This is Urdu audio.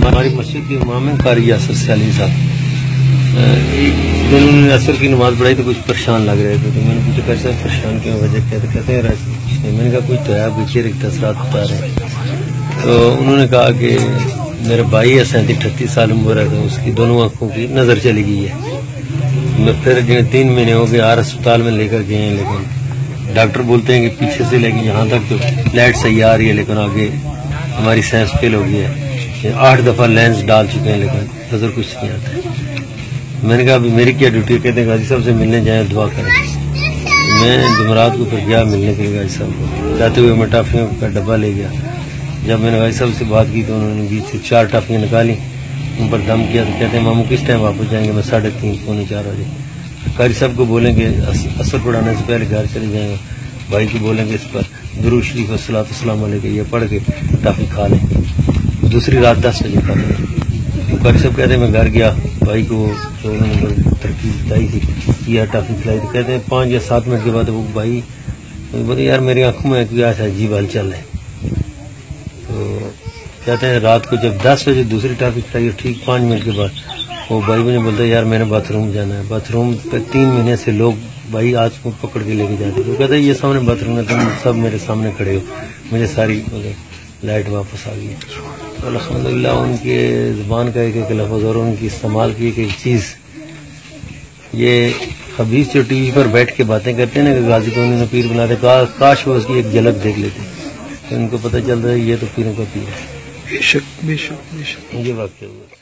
ہماری مسجد کے امام قاری یاسر سیالی صاحب انہوں نے عصر کی نماز پڑھائی تو کچھ پریشان لگ رہے تھے، تو میں نے پوچھا کیسا پریشان کیوں وجہ کہتے ہیں میں نے کہا کچھ تو ہے پیچھے اثرات بتا رہے ہیں. تو انہوں نے کہا کہ میرے بھائی ہے 37-38 سال عمر ہے، تو اس کی دونوں آنکھوں کی نظر چلی گئی ہے. میں پھر 3 مہینے ہو گئے آر اسپتال میں لے کر گئے ہیں، لیکن ڈاکٹر بولتے ہیں کہ پیچھے سے لے کے یہاں تک تو لائٹ صحیح آ رہی ہے، لیکن آگے ہماری سائنس فیل ہو گئی ہے. 8 دفعہ لینس ڈال چکے ہیں لیکن نظر کچھ نہیں آتا ہے. میں نے کہا ابھی میری کیا ڈیوٹی ہے؟ کہتے ہیں غازی صاحب سے ملنے جائیں دعا کریں. میں جمعرات کو پھر گیا ملنے کے لیے غازی صاحب کو. جاتے ہوئے میں ٹافیوں کا ڈبہ لے گیا. جب میں نے غازی صاحب سے بات کی تو انہوں نے بیچ سے 4 ٹافیاں نکالی، ان پر دم کیا. تو کہتے ہیں ماموں کس ٹائم واپس جائیں گے؟ میں 3:30 پونے 4 بجے. قاری صاحب کو بولیں گے عصر پڑھانے سے پہلے گھر چلے جائیں گے. بھائی کو بولیں گے اس پر درود شریف والصلاۃ والسلام علیہ یہ پڑھ کے ٹافی کھا لیں. دوسری رات 10 بجے کھا لیں. قاری صاحب کہتے ہیں میں گھر گیا، بھائی کو جو انہوں نے ترکیب بتائی تھی کیا ٹافی کھلائی. تو کہتے ہیں 5 یا 7 منٹ کے بعد وہ بھائی بولے یار میری آنکھوں میں کیا عجیب ہل چل ہے. تو کہتے ہیں رات کو جب 10 بجے دوسری ٹافی کھلائی ٹھیک 5 منٹ کے بعد وہ بھائی مجھے بولتا ہے یار میں نے باتھ روم جانا ہے. باتھ روم پہ 3 مہینے سے لوگ بھائی آج کو پکڑ کے لے کے جاتے. تو کہتا ہے یہ سامنے باتھ روم ہے، تم سب میرے سامنے کھڑے ہو. مجھے ساری لائٹ واپس آ گئی. الحمدللہ ان کے زبان کا ایک لفظ اور ان کی استعمال کی ایک چیز، یہ خبیث جو ٹی وی پر بیٹھ کے باتیں کرتے ہیں نا کہ غازی کو انہوں نے پیر بناتے، کاش وہ اس کی ایک جھلک دیکھ لیتے تو ان کو پتہ چل رہا ہے یہ تو پیروں کا پیر ہے. بے شک بے شک بے شک یہ واقعہ ہوا.